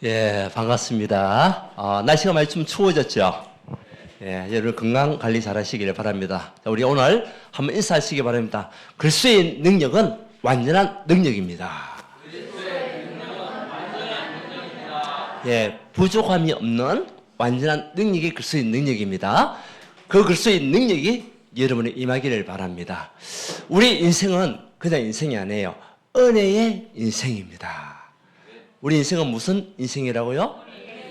예, 반갑습니다. 날씨가 많이 좀 추워졌죠? 예, 여러분 건강 관리 잘 하시길 바랍니다. 자, 우리 오늘 한번 인사하시기 바랍니다. 그리스도의 능력은 완전한 능력입니다. 예, 부족함이 없는 완전한 능력이 그리스도의 능력입니다. 그 그리스도의 능력이 여러분의 임하기를 바랍니다. 우리 인생은 그냥 인생이 아니에요. 은혜의 인생입니다. 우리 인생은 무슨 인생이라고요?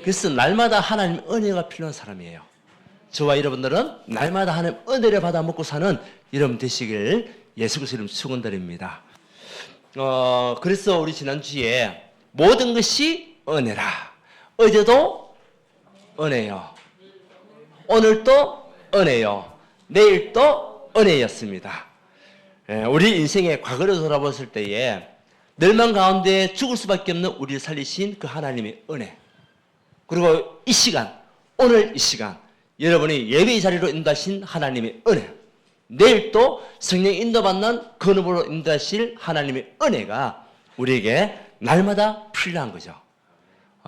그래서 날마다 하나님 은혜가 필요한 사람이에요. 저와 여러분들은 날마다 하나님 은혜를 받아 먹고 사는 여러분 되시길 예수 그리스도 이름 축원드립니다. 그래서 우리 지난주에 모든 것이 은혜라. 어제도 은혜요. 오늘도 은혜요. 내일도 은혜였습니다. 우리 인생의 과거를 돌아봤을 때에 멸망 가운데 죽을 수밖에 없는 우리를 살리신 그 하나님의 은혜, 그리고 이 시간, 오늘 이 시간 여러분이 예배의 자리로 인도하신 하나님의 은혜, 내일 또 성령 인도받는 건업으로 인도하실 하나님의 은혜가 우리에게 날마다 필요한 거죠.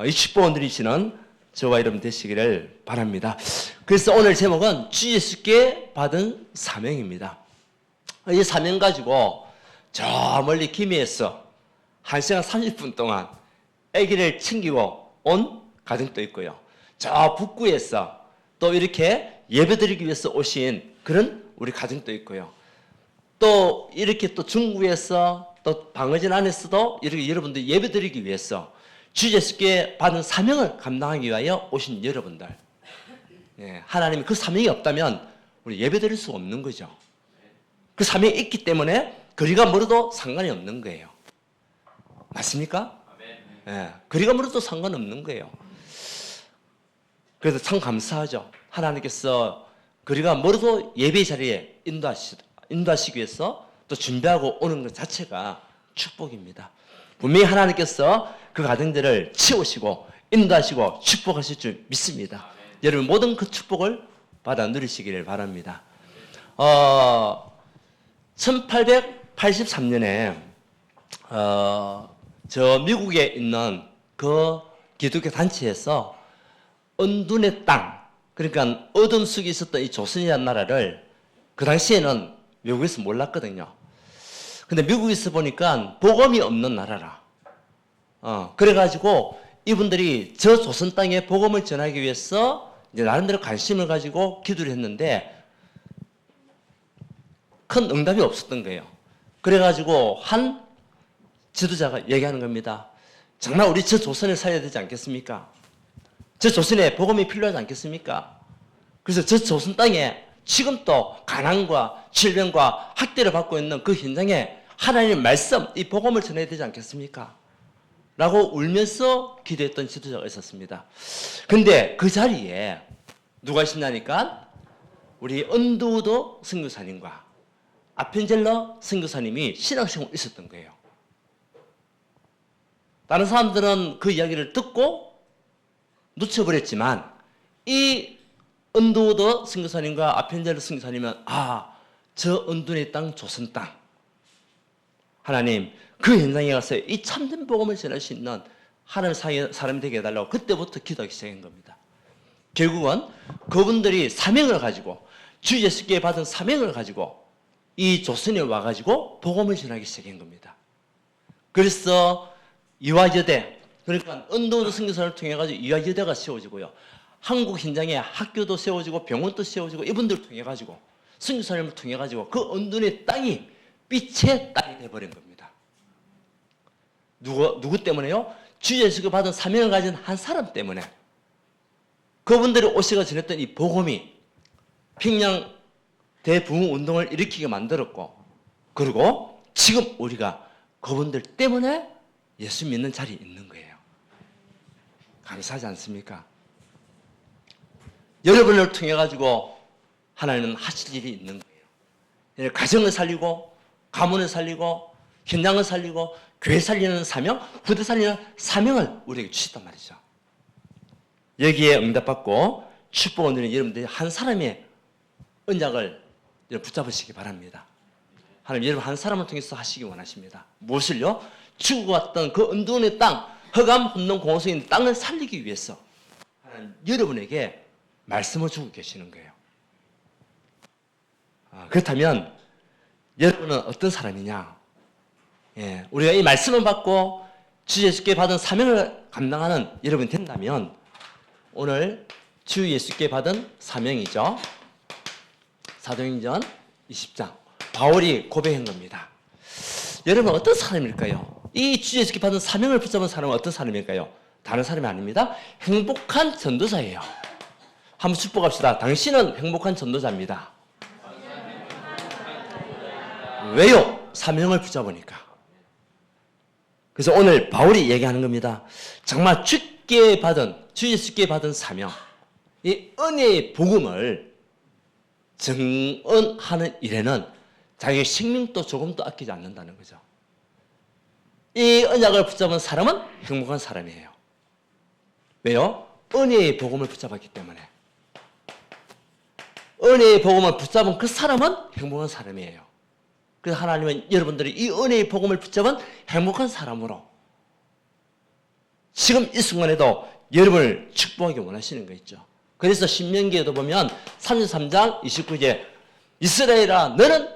이 축복을 누리시는 저와 여러분 되시기를 바랍니다. 그래서 오늘 제목은 주 예수께 받은 사명입니다. 이 사명 가지고 저 멀리 김해에서 1시간 30분 동안 아기를 챙기고 온 가정도 있고요. 저 북구에서 또 이렇게 예배드리기 위해서 오신 그런 우리 가정도 있고요. 또 이렇게 또 중국에서 또 방어진 안에서도 이렇게 여러분들 예배드리기 위해서 주 예수께 받은 사명을 감당하기 위하여 오신 여러분들. 예, 하나님이 그 사명이 없다면 우리 예배드릴 수 없는 거죠. 그 사명이 있기 때문에 거리가 멀어도 상관이 없는 거예요. 맞습니까? 예, 거리가 멀어도 상관없는 거예요. 그래서 참 감사하죠. 하나님께서 거리가 멀어도 예배 자리에 인도하시기 위해서 또 준비하고 오는 것 자체가 축복입니다. 분명히 하나님께서 그 가정들을 치우시고 인도하시고 축복하실 줄 믿습니다. 여러분 모든 그 축복을 받아 누리시기를 바랍니다. 1883년에 저 미국에 있는 그 기독교 단체에서 은둔의 땅, 그러니까 어둠 속에 있었던 이 조선이라는 나라를 그 당시에는 미국에서 몰랐거든요. 근데 미국에서 보니까 복음이 없는 나라라. 그래가지고 이분들이 저 조선 땅에 복음을 전하기 위해서 이제 나름대로 관심을 가지고 기도를 했는데 큰 응답이 없었던 거예요. 그래가지고 한 지도자가 얘기하는 겁니다. 정말 우리 저 조선을 살려야 되지 않겠습니까? 저 조선에 복음이 필요하지 않겠습니까? 그래서 저 조선 땅에 지금도 가난과 질병과 학대를 받고 있는 그 현장에 하나님의 말씀, 이 복음을 전해야 되지 않겠습니까? 라고 울면서 기도했던 지도자가 있었습니다. 근데 그 자리에 누가 있었냐니까 우리 은두도 선교사님과 아펜젤러 선교사님이 신앙생활 있었던 거예요. 다른 사람들은 그 이야기를 듣고 놓쳐버렸지만 이 은두도 선교사님과 아펜젤러 선교사님은 저 은둔의 땅 조선 땅 하나님 그 현장에 가서 이 참된 복음을 전할 수 있는 하나님 사람이 되게 해달라고 그때부터 기도하기 시작한 겁니다. 결국은 그분들이 사명을 가지고 주 예수께 받은 사명을 가지고 이 조선에 와가지고 복음을 전하기 시작한 겁니다. 그래서 이화여대, 그러니까 은둔 선교사를 통해 가지고 이화여대가 세워지고요. 한국 현장에 학교도 세워지고 병원도 세워지고 이분들을 통해 가지고 선교사님을 통해 가지고 그 은둔의 땅이 빛의 땅이 되어버린 겁니다. 누구 때문에요? 주 예수가 받은 사명을 가진 한 사람 때문에 그분들이 오시가 전했던 이 복음이 평양 대부흥 운동을 일으키게 만들었고, 그리고 지금 우리가 그분들 때문에 예수 믿는 자리에 있는 거예요. 감사하지 않습니까? 여러분을 통해 가지고 하나님은 하실 일이 있는 거예요. 가정을 살리고 가문을 살리고 현장을 살리고 교회 살리는 사명, 후대 살리는 사명을 우리에게 주셨단 말이죠. 여기에 응답받고 축복을 누리는 여러분들이 한 사람의 언약을 붙잡으시기 바랍니다. 하나님 여러분 한 사람을 통해서 하시기 원하십니다. 무엇을요? 죽어왔던 그 은둔의 땅, 흑암 혼돈 공허성인 땅을 살리기 위해서 하나님 여러분에게 말씀을 주고 계시는 거예요. 그렇다면 여러분은 어떤 사람이냐? 예, 우리가 이 말씀을 받고 주 예수께 받은 사명을 감당하는 여러분이 된다면 오늘 주 예수께 받은 사명이죠. 사도행전 20장 바울이 고백한 겁니다. 여러분 어떤 사람일까요? 이 주 예수께 받은 사명을 붙잡은 사람은 어떤 사람일까요? 다른 사람이 아닙니다. 행복한 전도자예요. 한번 축복합시다. 당신은 행복한 전도자입니다. 왜요? 사명을 붙잡으니까. 그래서 오늘 바울이 얘기하는 겁니다. 정말 주 예수께 받은 사명, 이 은혜의 복음을 증언하는 일에는 자기의 생명도 조금도 아끼지 않는다는 거죠. 이 언약을 붙잡은 사람은 행복한 사람이에요. 왜요? 은혜의 복음을 붙잡았기 때문에. 은혜의 복음을 붙잡은 그 사람은 행복한 사람이에요. 그래서 하나님은 여러분들이 이 은혜의 복음을 붙잡은 행복한 사람으로 지금 이 순간에도 여러분을 축복하기 원하시는 거 있죠. 그래서 신명기에도 보면 33장 29절 이스라엘아 너는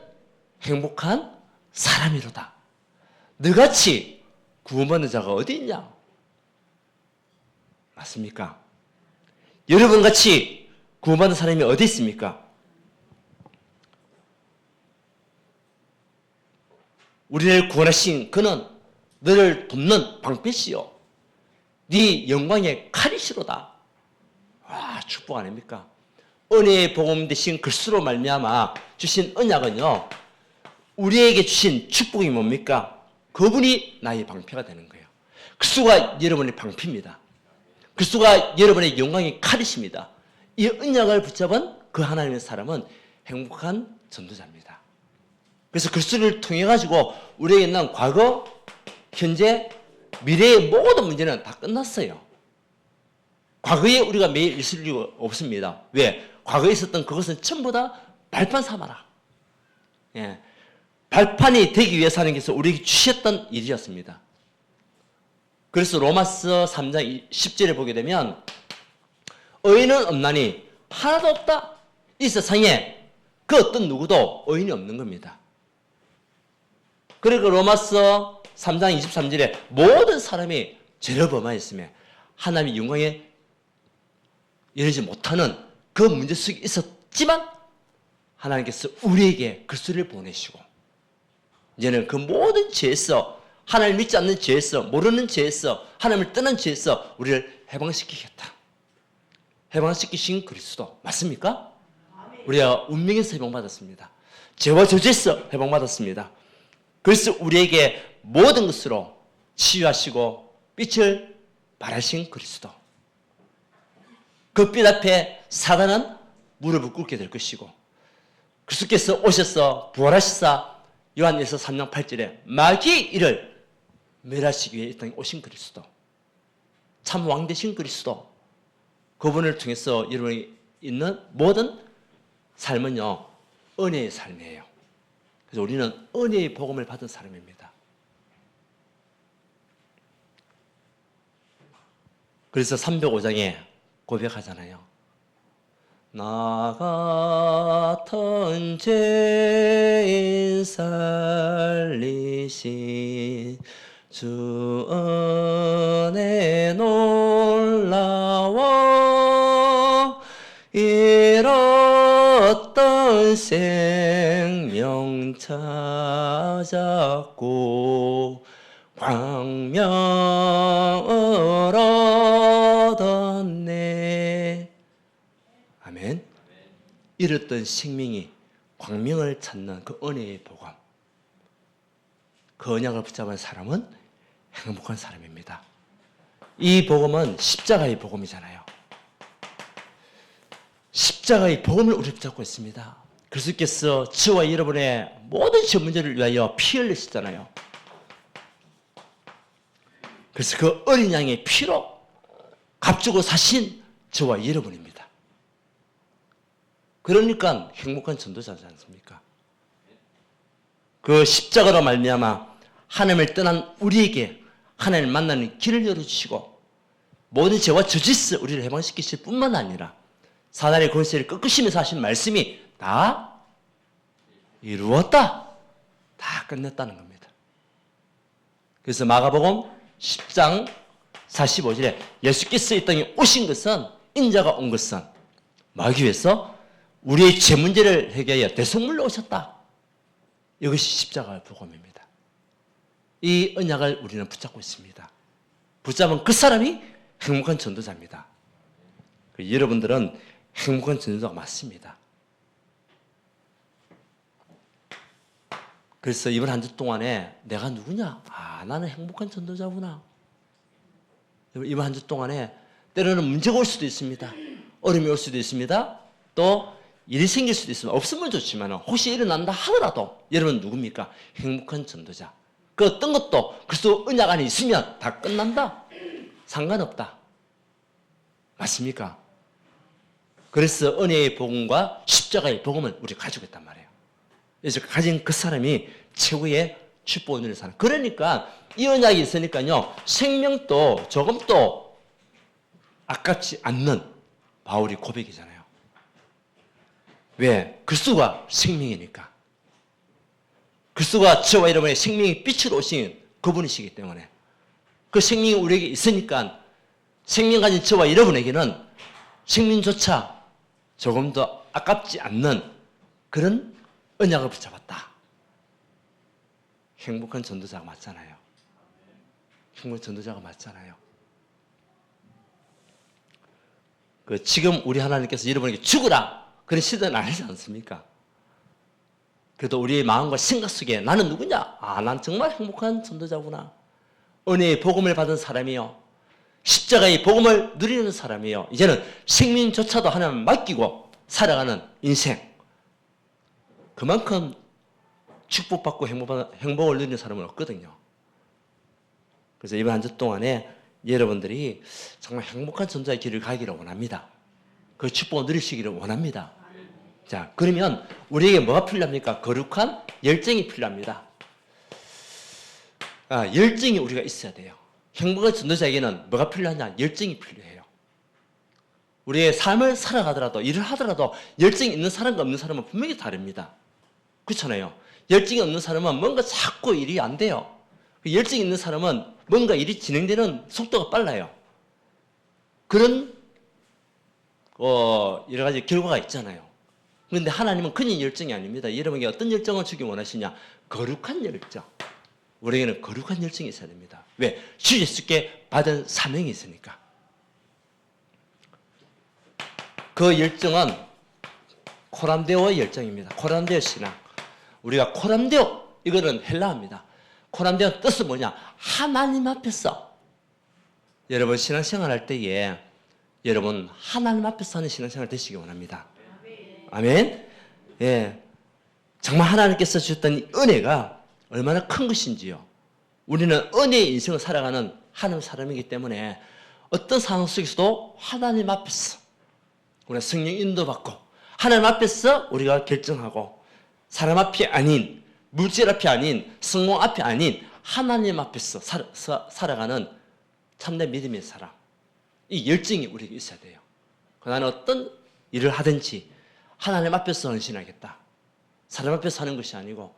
행복한 사람이로다. 너같이 구원받는 자가 어디 있냐? 맞습니까? 여러분같이 구원받는 사람이 어디 있습니까? 우리를 구원하신 그는 너를 돕는 방패시요 네 영광의 칼이시로다. 와, 축복 아닙니까? 은혜의 복음 되신 그리스도로 말미암아 주신 언약은요 우리에게 주신 축복이 뭡니까? 그분이 나의 방패가 되는 거예요. 그리스도가 여러분의 방패입니다. 그리스도가 여러분의 영광의 칼이십니다. 이 언약을 붙잡은 그 하나님의 사람은 행복한 전도자입니다. 그래서 그리스도를 통해 가지고 우리에게 있는 과거, 현재, 미래의 모든 문제는 다 끝났어요. 과거에 우리가 매일 있을 이유가 없습니다. 왜? 과거에 있었던 그것은 전부 다 발판 삼아라. 예. 발판이 되기 위해서 하는 것은 우리에게 주셨던 일이었습니다. 그래서 로마서 3장 10절에 보게 되면 의인은 없나니 하나도 없다. 이 세상에 그 어떤 누구도 의인이 없는 겁니다. 그리고 로마서 3장 23절에 모든 사람이 죄를 범하였으며 하나님의 영광에 이르지 못하는 그 문제 속에 있었지만 하나님께서 우리에게 그리스도를 보내시고 이제는 그 모든 죄에서 하나님을 믿지 않는 죄에서 모르는 죄에서 하나님을 떠난 죄에서 우리를 해방시키겠다. 해방시키신 그리스도 맞습니까? 우리가 운명에서 해방받았습니다. 죄와 저주에서 해방받았습니다. 그래서 우리에게 모든 것으로 치유하시고 빛을 발하신 그리스도. 그 빛 앞에 사단은 무릎을 꿇게 될 것이고 그리스도께서 오셔서 부활하시사 요한일서 3장 8절에 마귀의 일을 멸하시기 위해 이 땅에 오신 그리스도. 참 왕 되신 그리스도. 그분을 통해서 여러분이 있는 모든 삶은요 은혜의 삶이에요. 그래서 우리는 은혜의 복음을 받은 사람입니다. 그래서 305장에 고백하잖아요. 나 같은 죄인 살리신 주 은혜 놀라워 잃었던 생명 찾았고 광명을 얻었네. 아멘. 잃었던 생명이 광명을 찾는 그 은혜의 복음. 그 언약을 붙잡은 사람은 행복한 사람입니다. 이 복음은 십자가의 복음이잖아요. 십자가의 복음을 우리 붙잡고 있습니다. 그리스도께서 저와 여러분의 모든 죄 문제를 위하여 피 흘리셨잖아요. 그래서 그 어린 양의 피로 값주고 사신 저와 여러분입니다. 그러니까 행복한 전도자지 않습니까? 그 십자가로 말미암아 하나님을 떠난 우리에게 하나님을 만나는 길을 열어주시고 모든 죄와 저짓을 우리를 해방시키실 뿐만 아니라 사단의 권세를 꺾으시면서 하신 말씀이 다 이루었다. 다 끝냈다는 겁니다. 그래서 마가복음 10장 45절에 예수께서 이 땅에 오신 것은 인자가 온 것은 뭐하기 위해서 우리의 죄 문제를 해결하여 대속물로 오셨다. 이것이 십자가의 복음입니다. 이 언약을 우리는 붙잡고 있습니다. 붙잡은 그 사람이 행복한 전도자입니다. 여러분들은 행복한 전도자가 맞습니다. 그래서 이번 한 주 동안에 내가 누구냐? 나는 행복한 전도자구나. 이번 한 주 동안에 때로는 문제가 올 수도 있습니다. 어려움이 올 수도 있습니다. 또 일이 생길 수도 있습니다. 없으면 좋지만 혹시 일어난다 하더라도 여러분 누굽니까? 행복한 전도자. 그 어떤 것도 그리스도 언약 안에 있으면 다 끝난다. 상관없다. 맞습니까? 그래서 은혜의 복음과 십자가의 복음을 우리가 가지고 있단 말이에요. 그래서 가진 그 사람이 최고의 축복을 누리는 사람. 그러니까 이 언약이 있으니까요. 생명도 조금도 아깝지 않는 바울이 고백이잖아요. 왜? 그리스도가 생명이니까. 그리스도가 저와 여러분의 생명의 빛으로 오신 그분이시기 때문에 그 생명이 우리에게 있으니까 생명 가진 저와 여러분에게는 생명조차 조금 더 아깝지 않는 그런 언약을 붙잡았다. 행복한 전도자가 맞잖아요. 행복한 전도자가 맞잖아요. 지금 우리 하나님께서 여러분에게 죽으라 그런 시대는 아니지 않습니까? 그래도 우리의 마음과 생각 속에 나는 누구냐? 난 정말 행복한 전도자구나. 은혜의 복음을 받은 사람이요. 십자가의 복음을 누리는 사람이요. 이제는 생명조차도 하나님을 맡기고 살아가는 인생. 그만큼 축복받고 행복을 누리는 사람은 없거든요. 그래서 이번 한 주 동안에 여러분들이 정말 행복한 전도자의 길을 가기를 원합니다. 그 축복을 누리시기를 원합니다. 자, 그러면 우리에게 뭐가 필요합니까? 거룩한 열정이 필요합니다. 열정이 우리가 있어야 돼요. 행복한 전도자에게는 뭐가 필요하냐? 열정이 필요해요. 우리의 삶을 살아가더라도 일을 하더라도 열정이 있는 사람과 없는 사람은 분명히 다릅니다. 그렇잖아요. 열정이 없는 사람은 뭔가 자꾸 일이 안 돼요. 열정이 있는 사람은 뭔가 일이 진행되는 속도가 빨라요. 그런 여러 가지 결과가 있잖아요. 그런데 하나님은 그냥 열정이 아닙니다. 여러분에게 어떤 열정을 주기 원하시냐? 거룩한 열정. 우리에게는 거룩한 열정이 있어야 됩니다. 왜? 주 예수께 받은 사명이 있으니까. 그 열정은 코람데오의 열정입니다. 코람데오 신앙. 우리가 코람데오, 이거는 헬라어입니다. 코람데오 뜻은 뭐냐? 하나님 앞에서. 여러분 신앙생활 할 때에 여러분 하나님 앞에서 하는 신앙생활 되시기 원합니다. 아멘. 예, 정말 하나님께서 주셨던 이 은혜가 얼마나 큰 것인지요. 우리는 은혜의 인생을 살아가는 하나님 사람이기 때문에 어떤 상황 속에서도 하나님 앞에서 우리가 성령 인도받고 하나님 앞에서 우리가 결정하고 사람 앞이 아닌 물질 앞이 아닌 성공 앞이 아닌 하나님 앞에서 살아가는 참된 믿음의 사람. 이 열정이 우리에게 있어야 돼요. 나는 어떤 일을 하든지 하나님 앞에서 헌신하겠다. 사람 앞에서 하는 것이 아니고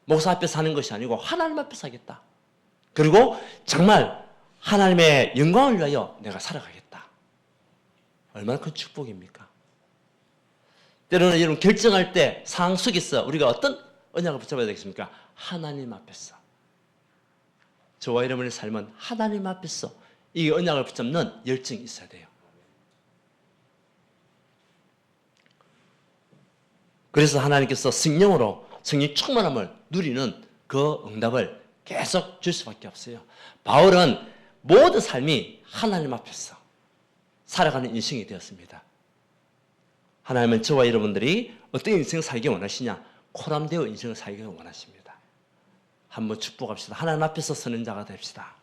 목사 앞에서 하는 것이 아니고 하나님 앞에서 하겠다. 그리고 정말 하나님의 영광을 위하여 내가 살아가겠다. 얼마나 큰 축복입니까? 때로는 여러분 결정할 때 상황 속에서 우리가 어떤 언약을 붙잡아야 되겠습니까? 하나님 앞에서. 저와 여러분의 삶은 하나님 앞에서 이 언약을 붙잡는 열정이 있어야 돼요. 그래서 하나님께서 성령으로 성령 충만함을 누리는 그 응답을 계속 줄 수밖에 없어요. 바울은 모든 삶이 하나님 앞에서 살아가는 인생이 되었습니다. 하나님은 저와 여러분들이 어떤 인생을 살기 원하시냐? 코람데오 인생을 살기 원하십니다. 한번 축복합시다. 하나님 앞에서 서는 자가 됩시다.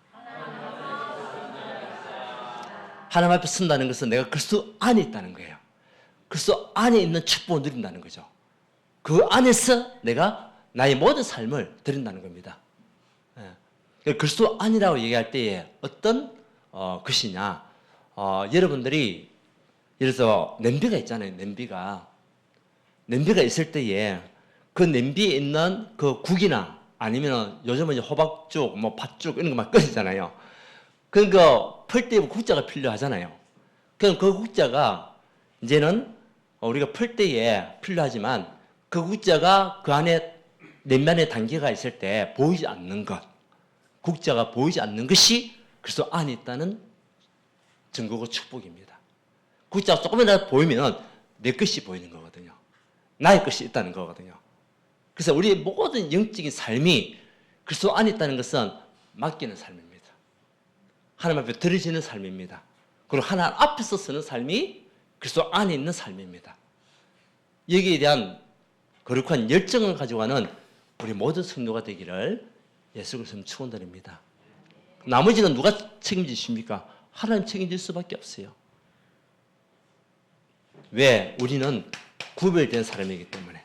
하나님 앞에 선다는 것은 내가 그리스도 안에 있다는 거예요. 그리스도 안에 있는 축복을 누린다는 거죠. 그 안에서 내가 나의 모든 삶을 드린다는 겁니다. 그리스도 안이라고 얘기할 때에 어떤 것이냐? 여러분들이 예를 들어서 냄비가 있잖아요. 냄비가 있을 때에 그 냄비에 있는 그 국이나 아니면 요즘은 이제 호박죽, 뭐 팥죽 이런 거 막 끓이잖아요. 그러니까 풀 때 국자가 필요하잖아요. 그럼 그 국자가 이제는 우리가 풀 때에 필요하지만 그 국자가 그 안에 냄비 안에 담겨가 있을 때 보이지 않는 것, 국자가 보이지 않는 것이 그리스도 안에 있다는 증거고 축복입니다. 국자가 조금이라도 보이면 내 것이 보이는 거거든요. 나의 것이 있다는 거거든요. 그래서 우리의 모든 영적인 삶이 그리스도 안에 있다는 것은 맡기는 삶입니다. 하나님 앞에 드려지는 삶입니다. 그리고 하나님 앞에서 쓰는 삶이 그리스도 안에 있는 삶입니다. 여기에 대한 거룩한 열정을 가지고 가는 우리 모든 성도가 되기를 예수 그리스도는 축원드립니다. 나머지는 누가 책임지십니까? 하나님 책임질 수밖에 없어요. 왜? 우리는 구별된 사람이기 때문에.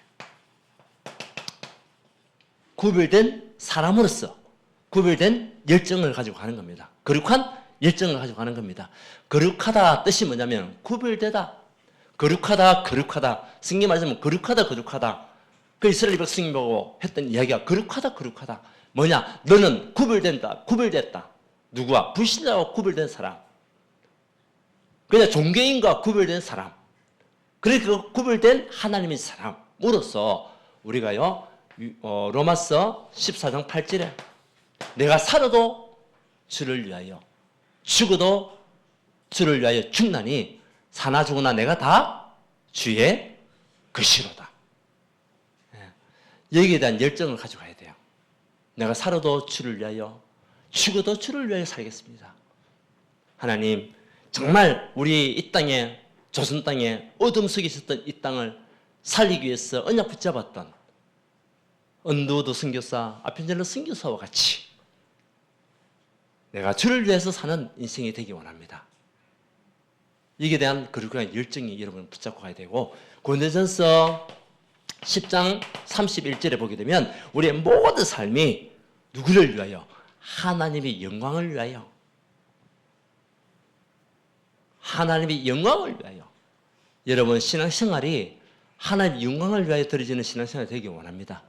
구별된 사람으로서 구별된 열정을 가지고 가는 겁니다. 거룩한 열정을 가지고 가는 겁니다. 거룩하다 뜻이 뭐냐면 구별되다. 거룩하다. 성경 말하자면 거룩하다. 그 이스라엘 백성이 보고 했던 이야기가 거룩하다. 뭐냐? 너는 구별됐다. 누구와? 불신자와 구별된 사람. 그냥 종교인과 구별된 사람. 그래 그 구별된 하나님의 사람으로서 우리가요 로마서 14장 8절에 내가 살아도 주를 위하여 죽어도 주를 위하여 죽나니 사나 죽으나 내가 다 주의 것이로다. 여기에 대한 열정을 가져가야 돼요. 내가 살아도 주를 위하여 죽어도 주를 위하여 살겠습니다. 하나님 정말 우리 이 땅에 조선 땅에 어둠 속에 있었던 이 땅을 살리기 위해서 언약 붙잡았던 언더우드 선교사, 아펜젤러 선교사와 같이 내가 주를 위해서 사는 인생이 되기 원합니다. 이에 대한 거룩한 열정이 여러분 붙잡고 가야 되고 고린도전서 10장 31절에 보게 되면 우리의 모든 삶이 누구를 위하여? 하나님의 영광을 위하여. 하나님의 영광을 위하여. 여러분 신앙생활이 하나님의 영광을 위하여 드려지는 신앙생활이 되기 원합니다.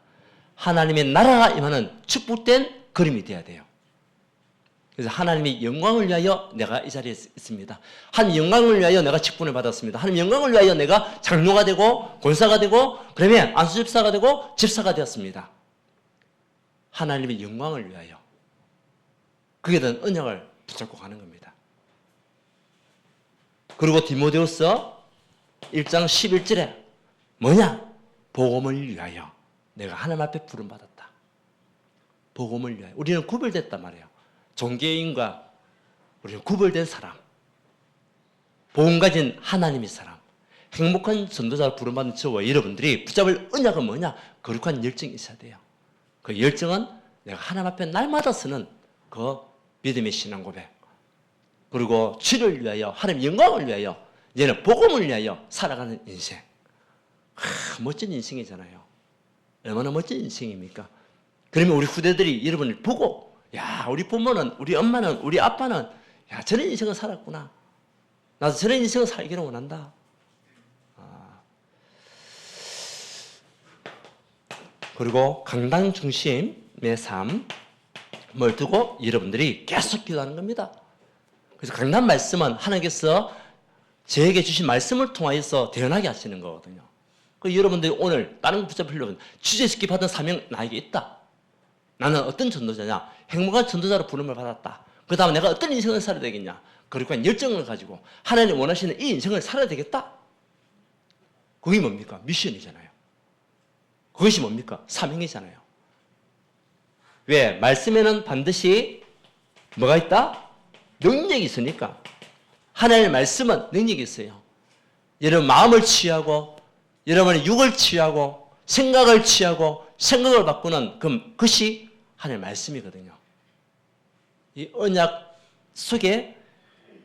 하나님의 나라가 임하는 축복된 그림이 되어야 돼요. 그래서 하나님의 영광을 위하여 내가 이 자리에 있습니다. 하나님의 영광을 위하여 내가 직분을 받았습니다. 하나님의 영광을 위하여 내가 장로가 되고 권사가 되고 그러면 안수집사가 되고 집사가 되었습니다. 하나님의 영광을 위하여 그에 대한 언약을 붙잡고 가는 겁니다. 그리고 디모데후서 1장 11절에 뭐냐? 복음을 위하여 내가 하나님 앞에 부름받았다. 복음을 위하여. 우리는 구별됐단 말이에요. 종교인과 우리는 구별된 사람. 복음 가진 하나님의 사람. 행복한 전도자로 부름받은 저와 여러분들이 붙잡을 언약은 뭐냐? 거룩한 열정이 있어야 돼요. 그 열정은 내가 하나님 앞에 날마다 쓰는 그 믿음의 신앙 고백. 그리고 주를 위하여 하나님 영광을 위하여 이제는 복음을 위하여 살아가는 인생. 멋진 인생이잖아요. 얼마나 멋진 인생입니까? 그러면 우리 후대들이 여러분을 보고 야 우리 부모는 우리 엄마는 우리 아빠는 야 저런 인생을 살았구나. 나도 저런 인생을 살기를 원한다. 그리고 강단 중심의 삶을 두고 여러분들이 계속 기도하는 겁니다. 그래서 강단 말씀은 하나님께서 저에게 주신 말씀을 통하여서 대언하게 하시는 거거든요. 그 여러분들이 오늘 다른 거 붙잡을 필요 없는 주제시키 받은 사명 나에게 있다. 나는 어떤 전도자냐? 행복한 전도자로 부름을 받았다. 그 다음에 내가 어떤 인생을 살아야 되겠냐? 그러니까 열정을 가지고 하나님 원하시는 이 인생을 살아야 되겠다. 그게 뭡니까? 미션이잖아요. 그것이 뭡니까? 사명이잖아요. 왜? 말씀에는 반드시 뭐가 있다? 능력이 있으니까. 하나님의 말씀은 능력이 있어요. 여러분 마음을 취하고 여러분의 육을 취하고 생각을 취하고 생각을 바꾸는 그것이 하나님의 말씀이거든요. 이 언약 속에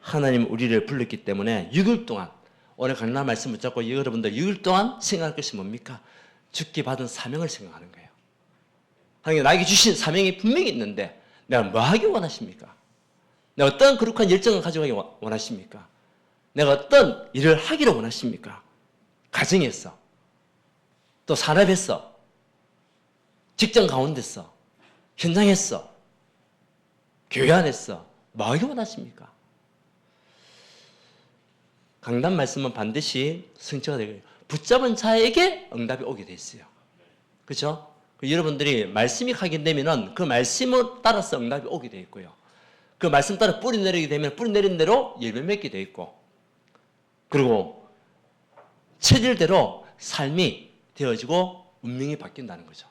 하나님 우리를 불렀기 때문에 6일 동안 오늘 강단 말씀 붙잡고 여러분들 6일 동안 생각할 것이 뭡니까? 주께 받은 사명을 생각하는 거예요. 하나님 나에게 주신 사명이 분명히 있는데 내가 뭐 하기 원하십니까? 내가 어떤 거룩한 열정을 가져가기 원하십니까? 내가 어떤 일을 하기를 원하십니까? 가정에서, 또 산업에서, 직장 가운데서, 현장에서, 교회 안에서 뭐 하기 원하십니까? 강단 말씀은 반드시 성취가 되고 붙잡은 자에게 응답이 오게 돼 있어요. 그렇죠? 여러분들이 말씀이 확인되면은 그 말씀을 따라서 응답이 오게 돼 있고요. 그 말씀 따라 뿌리 내리게 되면 뿌리 내린 대로 열매 맺게 돼 있고, 그리고 체질대로 삶이 되어지고 운명이 바뀐다는 거죠.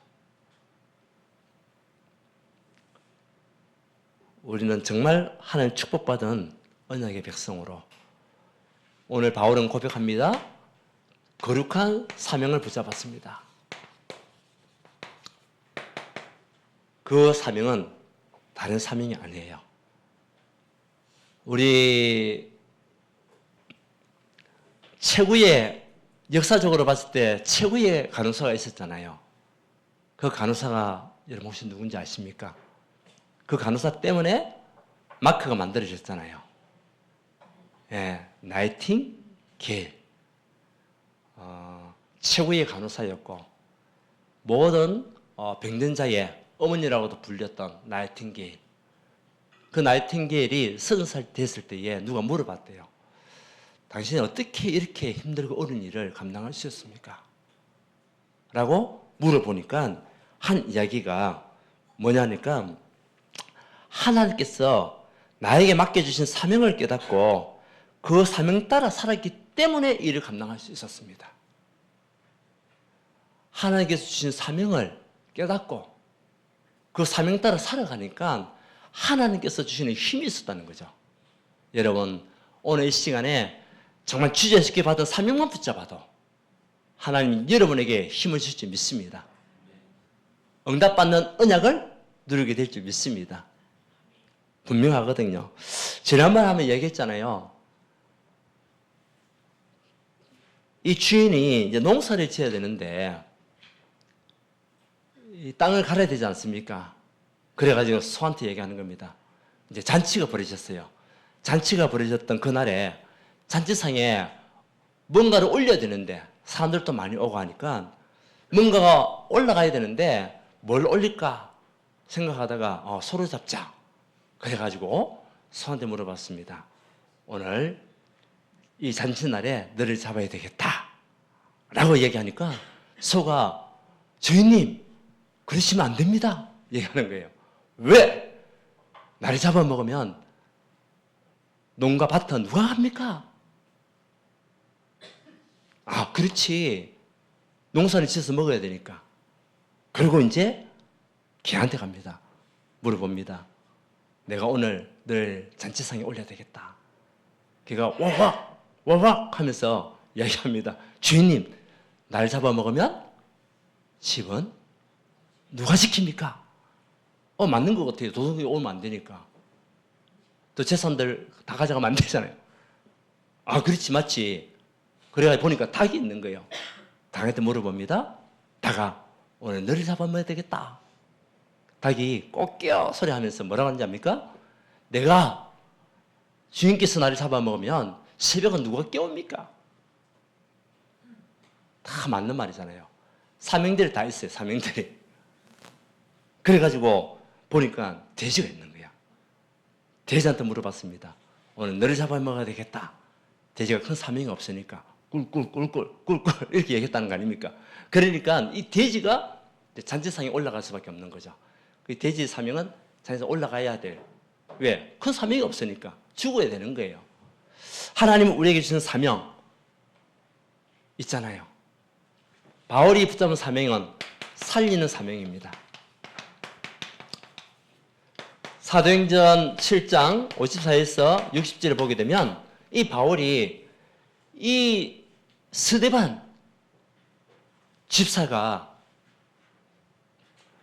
우리는 정말 하나님 축복받은 언약의 백성으로 오늘 바울은 고백합니다. 거룩한 사명을 붙잡았습니다. 그 사명은 다른 사명이 아니에요. 우리 최고의, 역사적으로 봤을 때 최고의 간호사가 있었잖아요. 그 간호사가 여러분 혹시 누군지 아십니까? 그 간호사 때문에 마크가 만들어졌잖아요. 예, 나이팅게일. 최고의 간호사였고 모든 병든자의 어머니라고도 불렸던 나이팅게일. 그 나이팅게일이 30살 됐을 때에 누가 물어봤대요. 당신이 어떻게 이렇게 힘들고 어려운 일을 감당할 수 있었습니까? 라고 물어보니까 한 이야기가 뭐냐니까, 하나님께서 나에게 맡겨주신 사명을 깨닫고 그 사명 따라 살았기 때문에 일을 감당할 수 있었습니다. 하나님께서 주신 사명을 깨닫고 그 사명 따라 살아가니까 하나님께서 주시는 힘이 있었다는 거죠. 여러분, 오늘 이 시간에 정말 주저스럽게 받은 사명만 붙잡아도 하나님 여러분에게 힘을 주실 줄 믿습니다. 응답받는 언약을 누리게 될 줄 믿습니다. 분명하거든요. 지난번에 한번 얘기했잖아요. 이 주인이 이제 농사를 지어야 되는데 이 땅을 갈아야 되지 않습니까? 그래가지고 소한테 얘기하는 겁니다. 이제 잔치가 벌어졌어요. 잔치가 벌어졌던 그날에 잔치상에 뭔가를 올려야 되는데 사람들도 많이 오고 하니까 뭔가가 올라가야 되는데 뭘 올릴까 생각하다가 소를 잡자. 그래가지고 소한테 물어봤습니다. 오늘 이 잔치날에 너를 잡아야 되겠다 라고 얘기하니까 소가 주인님 그러시면 안 됩니다 얘기하는 거예요. 왜? 나를 잡아먹으면 농가 밭은 누가 합니까? 아 그렇지, 농사를 지어서 먹어야 되니까. 그리고 이제 걔한테 갑니다. 물어봅니다. 내가 오늘 늘 잔치상에 올려야 되겠다. 걔가 와박 하면서 이야기합니다. 주인님 날 잡아먹으면 집은 누가 지킵니까? 맞는 것 같아요. 도둑이 오면 안 되니까. 또 재산들 다 가져가면 안 되잖아요. 아 그렇지 맞지. 그래가지고 보니까 닭이 있는 거예요. 닭한테 물어봅니다. 닭아 오늘 너를 잡아먹어야 되겠다. 닭이 꼬끼어 소리 하면서 뭐라고 하는지 압니까? 내가 주인께서 나를 잡아먹으면 새벽은 누가 깨웁니까? 다 맞는 말이잖아요. 사명들이 다 있어요. 사명들이. 그래가지고 보니까 돼지가 있는 거야. 돼지한테 물어봤습니다. 오늘 너를 잡아먹어야 되겠다. 돼지가 큰 사명이 없으니까 꿀꿀꿀꿀 이렇게 얘기했다는 거 아닙니까? 그러니까 이 돼지가 잔치상에 올라갈 수밖에 없는 거죠. 그 돼지의 사명은 잔치상에 올라가야 될. 왜? 큰 사명이 없으니까 죽어야 되는 거예요. 하나님은 우리에게 주신 사명 있잖아요. 바울이 붙잡은 사명은 살리는 사명입니다. 사도행전 7장 54에서 60절을 보게 되면 이 바울이 이 스데반 집사가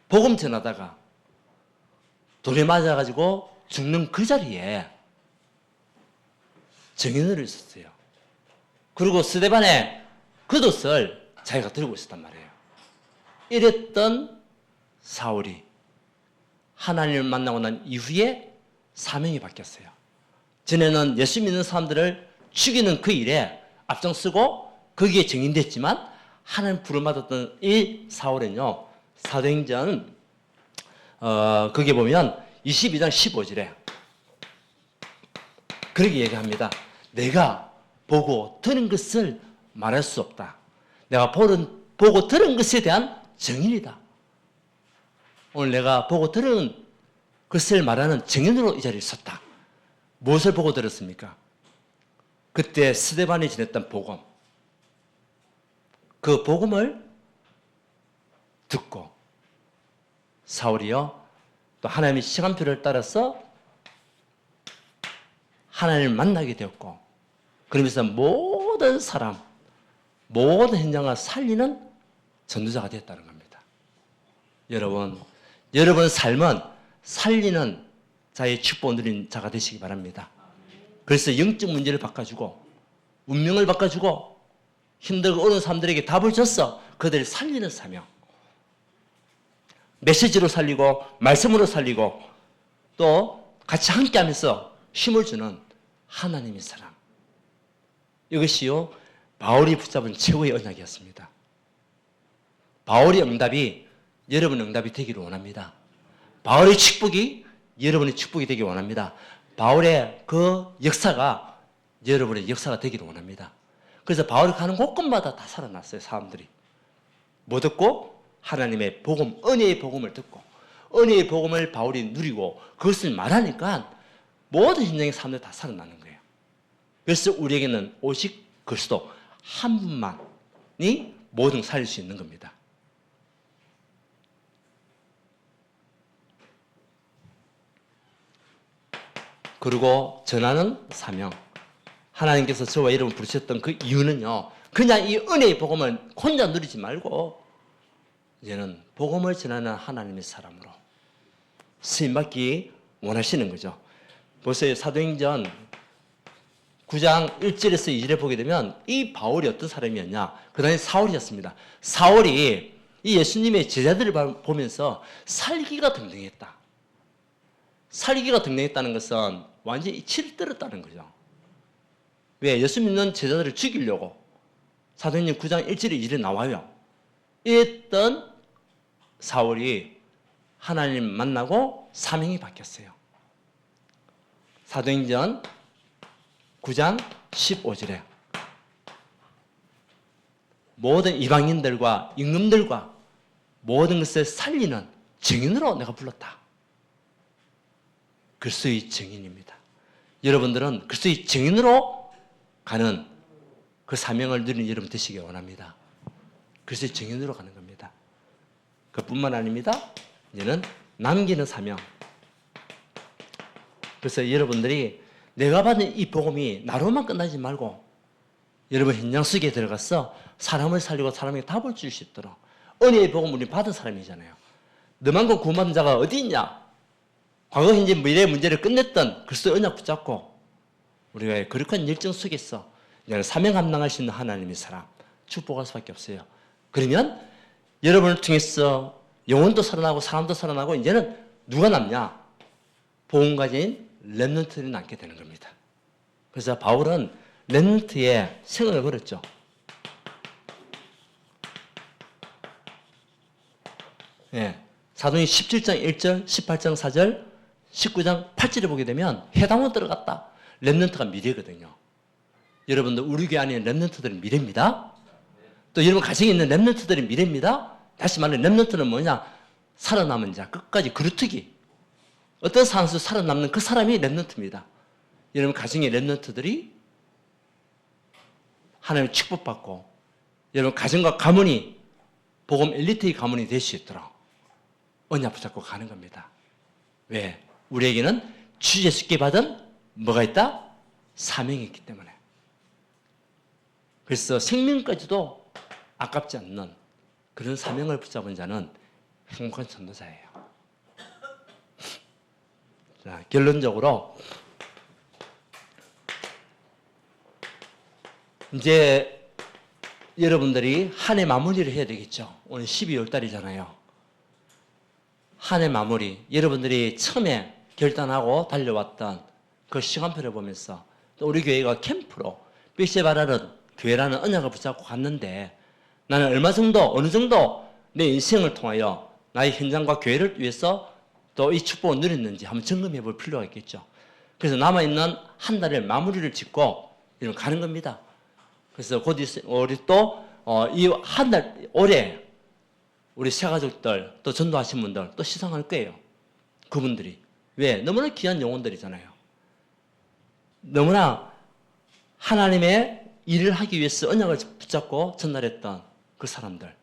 복음 전하다가 돌에 맞아가지고 죽는 그 자리에 정인을 있었어요. 그리고 스데반의 겉옷을 자기가 들고 있었단 말이에요. 이랬던 사울이 하나님을 만나고 난 이후에 사명이 바뀌었어요. 전에는 예수 믿는 사람들을 죽이는 그 일에 앞장서고 거기에 정인됐지만 하나님 부름받았던 이 사울은요, 사도행전 거기에 보면 22장 15절에 그렇게 얘기합니다. 내가 보고 들은 것을 말할 수 없다. 내가 보고 들은 것에 대한 증인이다. 오늘 내가 보고 들은 것을 말하는 증인으로 이 자리에 섰다. 무엇을 보고 들었습니까? 그때 스데반이 전했던 복음. 그 복음을 듣고 사울이요, 또 하나님의 시간표를 따라서 하나님을 만나게 되었고, 그러면서 모든 사람, 모든 현장을 살리는 전도자가 되었다는 겁니다. 여러분 삶은 살리는 자의 축복을 누린 자가 되시기 바랍니다. 그래서 영적 문제를 바꿔주고 운명을 바꿔주고 힘들고 어려운 사람들에게 답을 줬어. 그들을 살리는 사명. 메시지로 살리고 말씀으로 살리고 또 같이 함께하면서 힘을 주는 하나님의 사람. 이것이요, 바울이 붙잡은 최고의 언약이었습니다. 바울의 응답이 여러분의 응답이 되기를 원합니다. 바울의 축복이 여러분의 축복이 되기를 원합니다. 바울의 그 역사가 여러분의 역사가 되기를 원합니다. 그래서 바울이 가는 곳곳마다 다 살아났어요. 사람들이 뭐 듣고? 하나님의 복음, 은혜의 복음을 듣고 은혜의 복음을 바울이 누리고 그것을 말하니까 모든 현장의 사람들이 다 살아나는 거예요. 그래서 우리에게는 오직 그리스도 한 분만이 모든 살릴 수 있는 겁니다. 그리고 전하는 사명. 하나님께서 저와 여러분 부르셨던 그 이유는요, 그냥 이 은혜의 복음을 혼자 누리지 말고 이제는 복음을 전하는 하나님의 사람으로 쓰임받기 원하시는 거죠. 보세요. 사도행전 9장 1절에서 2절에 보게 되면 이 바울이 어떤 사람이었냐? 그 다음에 사울이었습니다. 사울이 이 예수님의 제자들을 보면서 살기가 등등했다. 살기가 등등했다는 것은 완전히 치를 떨었다는 거죠. 왜? 예수 믿는 제자들을 죽이려고. 사도행전 9장 1절에 2절에 나와요. 이랬던 사울이 하나님 만나고 사명이 바뀌었어요. 사도행전 9장 15절에 모든 이방인들과 임금들과 모든 것을 살리는 증인으로 내가 불렀다. 그리스도의 증인입니다. 여러분들은 그리스도의 증인으로 가는 그 사명을 누리는 여러분 되시기 원합니다. 그리스도의 증인으로 가는 겁니다. 그뿐만 아닙니다. 이제는 남기는 사명. 그래서 여러분들이 내가 받은 이 복음이 나로만 끝나지 말고 여러분 현장 속에 들어가서 사람을 살리고 사람에게 답을 줄 수 있도록 은혜의 복음을 우리 받은 사람이잖아요. 너만큼 구원받은 자가 어디 있냐? 과거, 현재, 미래의 문제를 끝냈던 그리스도의 언약 붙잡고 우리가 거룩한 열정 속에서 사명 감당할 수 있는 하나님의 사람 축복할 수밖에 없어요. 그러면 여러분을 통해서 영혼도 살아나고 사람도 살아나고 이제는 누가 남냐? 복음 가진 렘넌트들이 남게 되는 겁니다. 그래서 바울은 렘넌트에 생을 걸었죠. 예, 사도행 17장 1절, 18장 4절, 19장 8절에 보게 되면 회당으로 들어갔다. 렘넌트가 미래거든요. 여러분들 우리 교회 안에 있는 렘넌트들은 미래입니다. 또 여러분 가정에 있는 렘넌트들이 미래입니다. 다시 말해 렘넌트는 뭐냐? 살아남은 자, 끝까지 그루트기. 어떤 상황에서 살아남는 그 사람이 렘넌트입니다. 여러분 가정의 렘넌트들이 하나님의 축복받고 여러분 가정과 가문이 복음 엘리트의 가문이 될 수 있도록 언약 붙잡고 가는 겁니다. 왜? 우리에게는 주 예수께 받은 뭐가 있다? 사명이 있기 때문에. 그래서 생명까지도 아깝지 않는 그런 사명을 붙잡은 자는 행복한 전도자예요. 자, 결론적으로 이제 여러분들이 한 해 마무리를 해야 되겠죠. 오늘 12월 달이잖아요. 한 해 마무리, 여러분들이 처음에 결단하고 달려왔던 그 시간표를 보면서 또 우리 교회가 캠프로 빛의 발하는 교회라는 언약을 붙잡고 갔는데 나는 얼마 정도, 어느 정도 내 인생을 통하여 나의 현장과 교회를 위해서 또 이 축복을 누렸는지 한번 점검해 볼 필요가 있겠죠. 그래서 남아있는 한 달의 마무리를 짓고 이런 가는 겁니다. 그래서 곧 우리 또 이 한 달, 올해 우리 새가족들 또 전도하신 분들 또 시상할 거예요. 그분들이. 왜? 너무나 귀한 영혼들이잖아요. 너무나 하나님의 일을 하기 위해서 언약을 붙잡고 전달했던 그 사람들.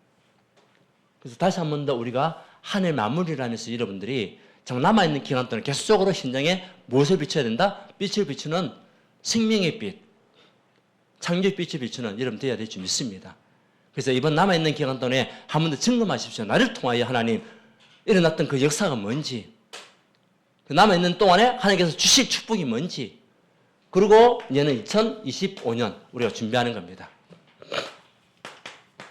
그래서 다시 한 번 더 우리가 한 해 마무리를 하면서 여러분들이 남아있는 기간 동안 계속적으로 현장에 무엇을 비춰야 된다? 빛을 비추는 생명의 빛, 창조의 빛을 비추는 여러분 되어야 될 줄 믿습니다. 그래서 이번 남아있는 기간 동안에 한 번 더 점검하십시오. 나를 통하여 하나님 일어났던 그 역사가 뭔지, 그 남아있는 동안에 하나님께서 주실 축복이 뭔지, 그리고 이제는 2025년 우리가 준비하는 겁니다.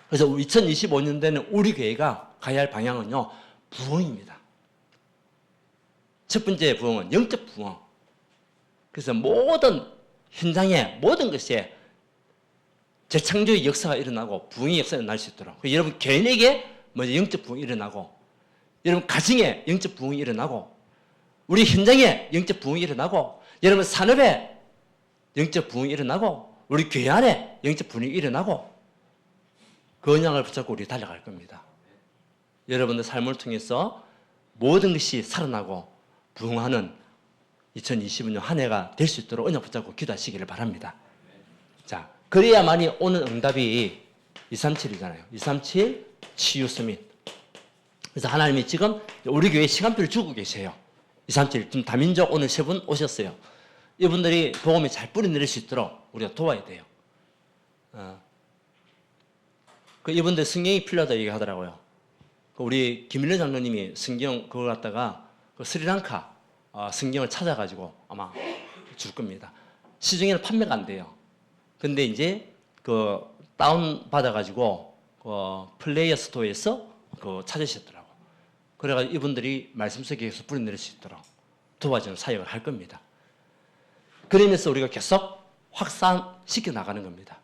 그래서 2025년도에는 우리 교회가 가야 할 방향은요, 부흥입니다. 첫 번째 부흥은 영적 부흥. 그래서 모든 현장에 모든 것에 재창조의 역사가 일어나고 부흥의 역사가 일어날 수 있도록, 여러분 개인에게 먼저 영적 부흥이 일어나고, 여러분 가정에 영적 부흥이 일어나고, 우리 현장에 영적 부흥이 일어나고, 여러분 산업에 영적 부흥이 일어나고, 우리 교회 안에 영적 부흥이 일어나고, 그 언약을 붙잡고 우리 달려갈 겁니다. 여러분들 삶을 통해서 모든 것이 살아나고 부흥하는 2025년 한 해가 될 수 있도록 언약 붙잡고 기도하시기를 바랍니다. 자, 그래야만이 오는 응답이 237이잖아요. 237 치유 서밋. 그래서 하나님이 지금 우리 교회 시간표를 주고 계세요. 237 지금 다민족 오늘 3분 오셨어요. 이분들이 복음이 잘 뿌리내릴 수 있도록 우리가 도와야 돼요. 그 이분들 성경이 필요하다 얘기하더라고요. 우리 김일래 장로님이 성경 그걸 갖다가 그 스리랑카 성경을 찾아가지고 아마 줄 겁니다. 시중에는 판매가 안 돼요. 근데 이제 그 다운 받아가지고 그 플레이어 스토어에서 그 찾으셨더라고. 그래가지고 이분들이 말씀 속에서 뿌리내릴 수 있도록 도와주는 사역을 할 겁니다. 그러면서 우리가 계속 확산시켜 나가는 겁니다.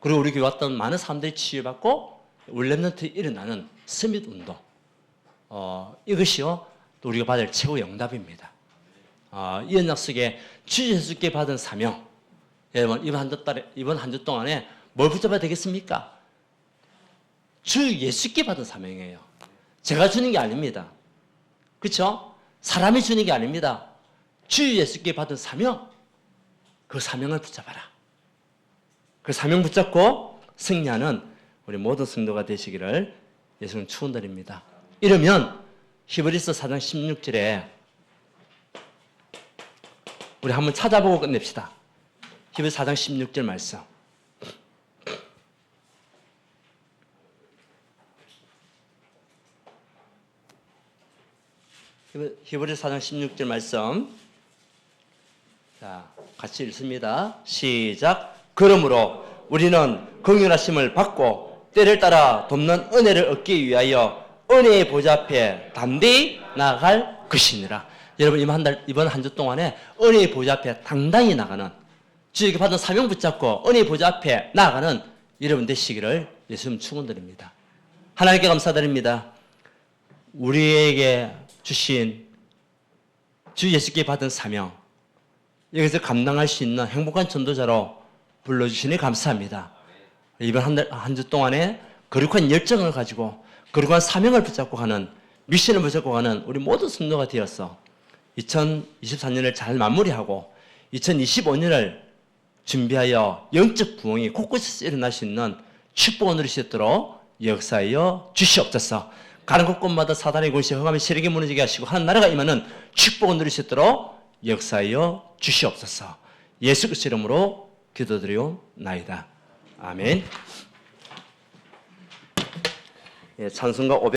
그리고 우리 교회 왔던 많은 사람들이 치유받고 우리 랩런트에 일어나는 서밋 운동. 이것이요 또 우리가 받을 최고의 응답입니다. 이 언약 속에 주 예수께 받은 사명. 여러분 이번 한 주 동안에 뭘 붙잡아야 되겠습니까? 주 예수께 받은 사명이에요. 제가 주는 게 아닙니다. 그렇죠? 사람이 주는 게 아닙니다. 주 예수께 받은 사명. 그 사명을 붙잡아라. 그 사명 붙잡고 승리하는 우리 모든 성도가 되시기를 예수님 축원드립니다. 이러면 히브리서 4장 16절에 우리 한번 찾아보고 끝냅시다. 히브리서 4장 16절 말씀. 히브리서 4장 16절 말씀. 자, 같이 읽습니다. 시작. 그러므로 우리는 긍휼하심을 받고 때를 따라 돕는 은혜를 얻기 위하여 은혜의 보좌 앞에 담대히 나아갈 것이니라. 여러분 이번 한 주 동안에 은혜의 보좌 앞에 당당히 나가는, 주에게 받은 사명 붙잡고 은혜의 보좌 앞에 나아가는 여러분 되시기를 예수님 축원드립니다. 하나님께 감사드립니다. 우리에게 주신 주 예수께 받은 사명, 여기서 감당할 수 있는 행복한 전도자로 불러주시니 감사합니다. 이번 한 주 동안에 거룩한 열정을 가지고 거룩한 사명을 붙잡고 가는, 미션을 붙잡고 가는 우리 모든 성도가 되어서 2024년을 잘 마무리하고 2025년을 준비하여 영적 부흥이 곳곳에서 일어날 수 있는 축복을 누릴 수 있도록 역사하여 주시옵소서. 가는 곳곳마다 사단의 권세 허감의 세력이 무너지게 하시고 하나님 나라가 임하는 축복을 누릴 수 있도록 역사하여 주시옵소서. 예수 그리스도 이름으로 기도드리옵나이다. 아멘. 예, 찬송가